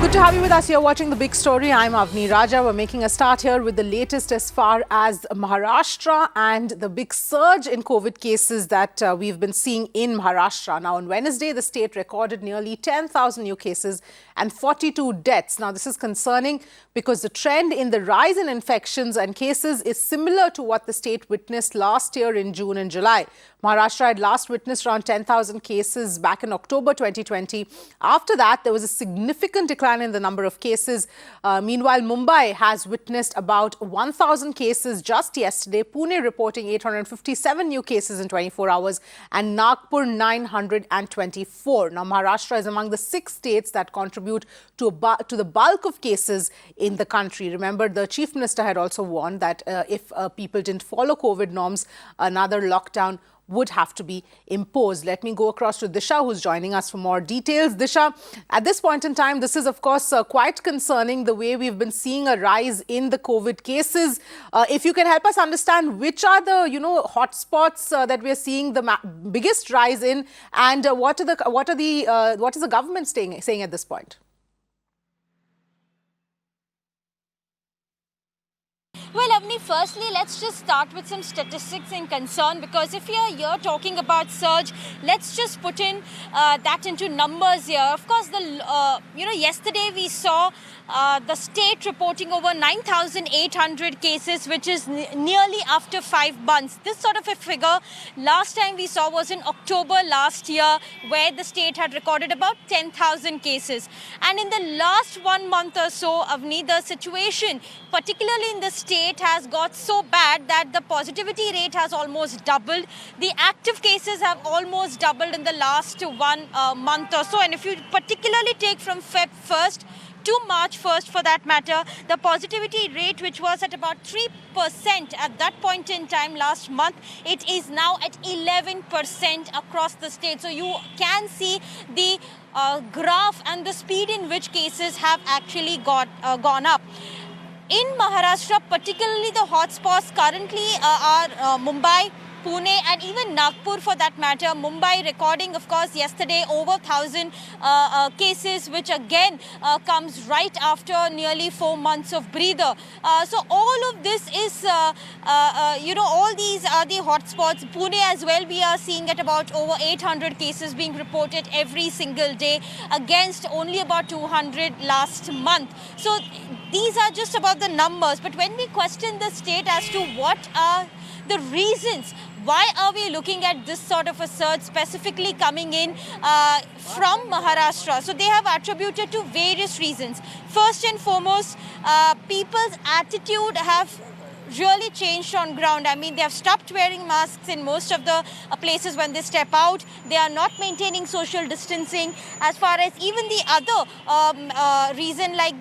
Good to have you with us. You're watching The Big Story. I'm Avni Raja. We're making a start here with the latest as far as Maharashtra and the big surge in COVID cases that we've been seeing in Maharashtra. Now, on Wednesday, the state recorded nearly 10,000 new cases and 42 deaths. Now, this is concerning because the trend in the rise in infections and cases is similar to what the state witnessed last year in June and July. Maharashtra had last witnessed around 10,000 cases back in October 2020. After that, there was a significant decline in the number of cases. Meanwhile, Mumbai has witnessed about 1,000 cases just yesterday. Pune reporting 857 new cases in 24 hours and Nagpur 924. Now, Maharashtra is among the 6 states that contribute to the bulk of cases in the country. Remember, the Chief Minister had also warned that if people didn't follow COVID norms, another lockdown would have to be imposed. Let me go across to Disha, who's joining us for more details. Disha, at this point in time, this is, of course, quite concerning, the way we've been seeing a rise in the COVID cases. If you can help us understand which are the, hotspots that we're seeing the biggest rise in, and what is the government saying at this point? Well, Avni, firstly, let's just start with some statistics in concern, because if you're here talking about surge, let's just put in that into numbers here. Of course, yesterday we saw the state reporting over 9,800 cases, which is nearly after 5 months. This sort of a figure last time we saw was in October last year, where the state had recorded about 10,000 cases. And in the last 1 month or so, Avni, the situation, particularly in the state, has got so bad that the positivity rate has almost doubled. The active cases have almost doubled in the last 1 month or so. And if you particularly take from Feb 1st to March 1st, for that matter, the positivity rate, which was at about 3% at that point in time last month, it is now at 11% across the state. So you can see the graph and the speed in which cases have actually gone up. In Maharashtra, particularly the hotspots currently are Mumbai, Pune, and even Nagpur for that matter. Mumbai recording, of course, yesterday over 1,000 cases, which again comes right after nearly 4 months of breather. So all of this is, all these are the hotspots. Pune as well, we are seeing at about over 800 cases being reported every single day, against only about 200 last month. So these are just about the numbers. But when we question the state as to what are the reasons, why are we looking at this sort of a surge specifically coming in from Maharashtra? So they have attributed to various reasons. First and foremost, people's attitude have really changed on ground. I mean, they have stopped wearing masks in most of the places when they step out. They are not maintaining social distancing. As far as even the other reason, like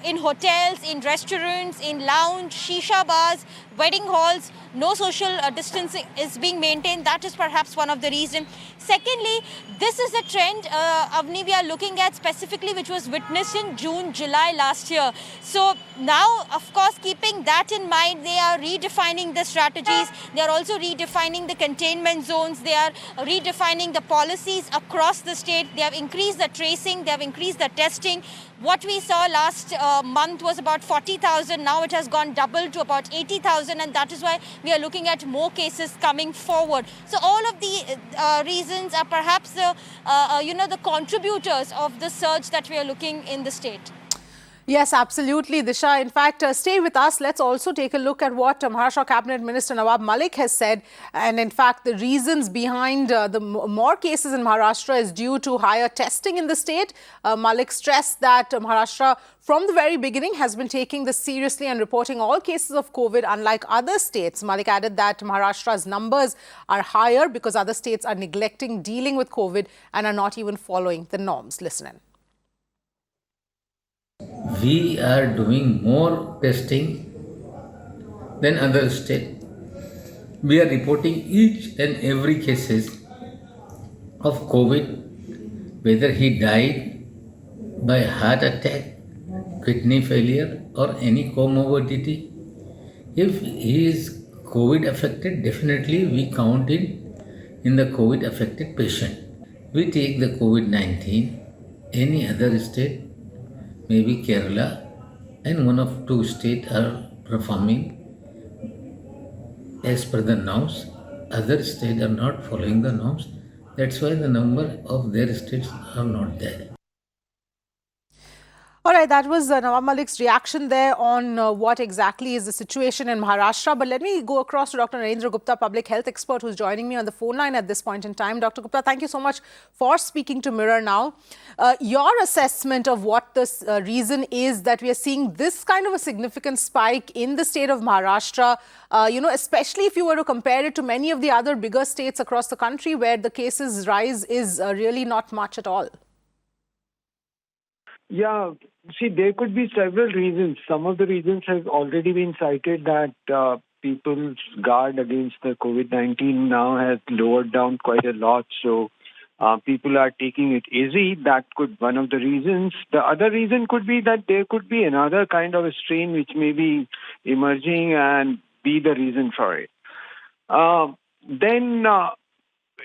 in hotels, in restaurants, in lounge, shisha bars, wedding halls, no social distancing is being maintained. That is perhaps one of the reasons. Secondly, this is a trend, Avni, we are looking at specifically, which was witnessed in June, July last year. So now, of course, keeping that in mind, they are redefining the strategies. They are also redefining the containment zones. They are redefining the policies across the state. They have increased the tracing. They have increased the testing. What we saw last month was about 40,000. Now it has gone double to about 80,000, and that is why we are looking at more cases coming forward. So all of the reasons are perhaps the contributors of the surge that we are looking in the state. Yes, absolutely, Disha. In fact, stay with us. Let's also take a look at what Maharashtra Cabinet Minister Nawab Malik has said. And in fact, the reasons behind the more cases in Maharashtra is due to higher testing in the state. Malik stressed that Maharashtra, from the very beginning, has been taking this seriously and reporting all cases of COVID, unlike other states. Malik added that Maharashtra's numbers are higher because other states are neglecting dealing with COVID and are not even following the norms. Listen in. We are doing more testing than other states. We are reporting each and every cases of COVID, whether he died by heart attack, kidney failure, or any comorbidity. If he is COVID affected, definitely we count in the COVID affected patient. We take the COVID-19, any other state, maybe Kerala, and one of two states are performing as per the norms. Other states are not following the norms. That's why the number of their states are not there. All right, that was Nawab Malik's reaction there on what exactly is the situation in Maharashtra. But let me go across to Dr. Narendra Gupta, public health expert, who's joining me on the phone line at this point in time. Dr. Gupta, thank you so much for speaking to Mirror Now. Your assessment of what the reason is that we are seeing this kind of a significant spike in the state of Maharashtra, especially if you were to compare it to many of the other bigger states across the country where the cases rise is really not much at all. Yeah, see, there could be several reasons. Some of the reasons have already been cited that people's guard against the COVID-19 now has lowered down quite a lot. So people are taking it easy. That could one of the reasons. The other reason could be that there could be another kind of a strain which may be emerging and be the reason for it. Then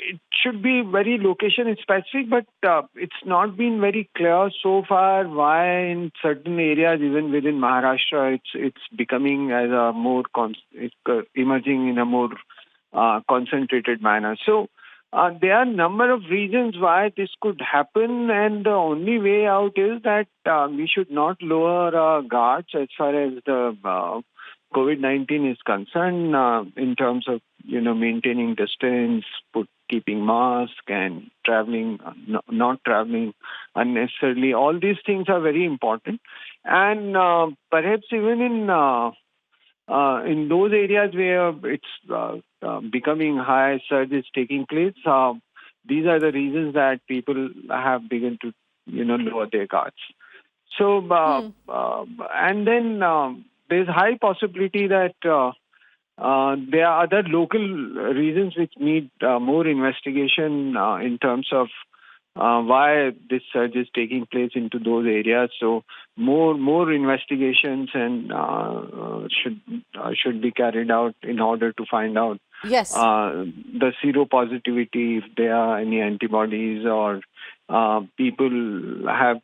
it should be very location specific, but it's not been very clear so far why in certain areas, even within Maharashtra, it's becoming as a more emerging in a more concentrated manner. So there are a number of reasons why this could happen, and the only way out is that we should not lower our guards as far as the COVID-19 is concerned in terms of maintaining distance, keeping mask and traveling, not traveling unnecessarily. All these things are very important, and perhaps even in those areas where it's becoming high surge is taking place, these are the reasons that people have begun to lower their guards. So and then there's high possibility that there are other local reasons which need more investigation in terms of why this surge is taking place into those areas. So more investigations and should be carried out in order to find out the seropositivity, if there are any antibodies or people have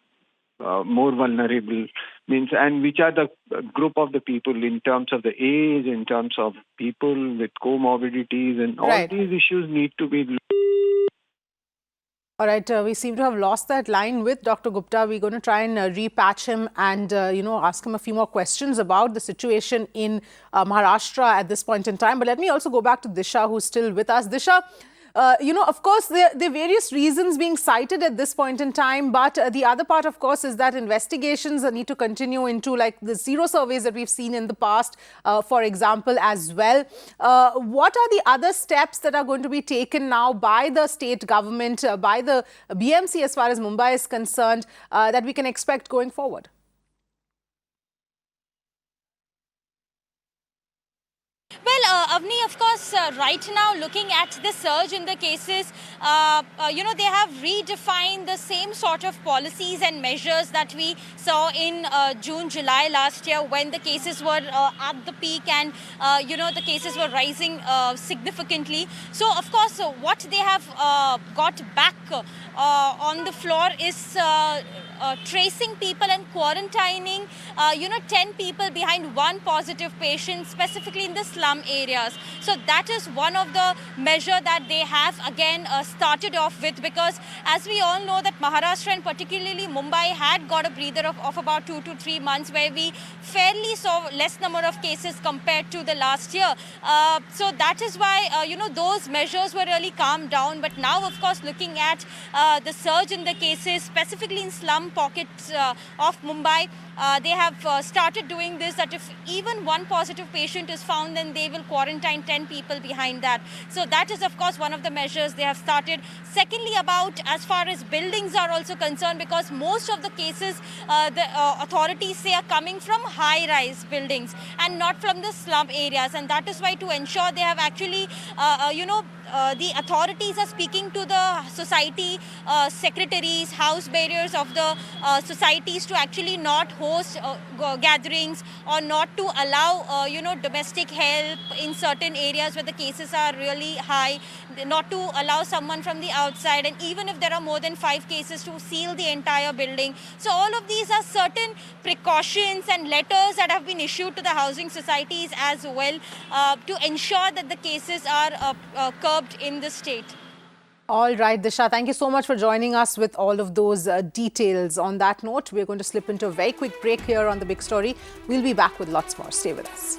more vulnerable means, and which are the group of the people in terms of the age, in terms of people with comorbidities, and all these issues need to be. All right, we seem to have lost that line with Dr. Gupta. We're going to try and repatch him and, ask him a few more questions about the situation in Maharashtra at this point in time. But let me also go back to Disha, who's still with us. Disha, of course, there are various reasons being cited at this point in time. But the other part, of course, is that investigations need to continue into like the zero surveys that we've seen in the past, for example, as well. What are the other steps that are going to be taken now by the state government, by the BMC as far as Mumbai is concerned, that we can expect going forward? Well, Avni, of course, right now looking at the surge in the cases, they have redefined the same sort of policies and measures that we saw in June, July last year when the cases were at the peak and, the cases were rising significantly. So, of course, what they have got back on the floor is tracing people and quarantining, 10 people behind one positive patient, specifically in the slum areas. So that is one of the measure that they have again started off with, because as we all know that Maharashtra and particularly Mumbai had got a breather of about 2 to 3 months where we fairly saw less number of cases compared to the last year. So that is why, those measures were really calmed down. But now, of course, looking at the surge in the cases, specifically in slum pockets of Mumbai, they have started doing this, that if even one positive patient is found, then they will quarantine 10 people behind that. So that is, of course, one of the measures they have started. Secondly, about as far as buildings are also concerned, because most of the cases the authorities say are coming from high-rise buildings and not from the slum areas. And that is why, to ensure they have actually, the authorities are speaking to the society secretaries, house bearers of the societies to actually not host gatherings or not to allow, domestic help in certain areas where the cases are really high, not to allow someone from the outside, and even if there are more than 5 cases, to seal the entire building. So all of these are certain precautions and letters that have been issued to the housing societies as well to ensure that the cases are curbed in the state. All right, Disha, thank you so much for joining us with all of those details. On that note, we're going to slip into a very quick break here on The Big Story. We'll be back with lots more. Stay with us.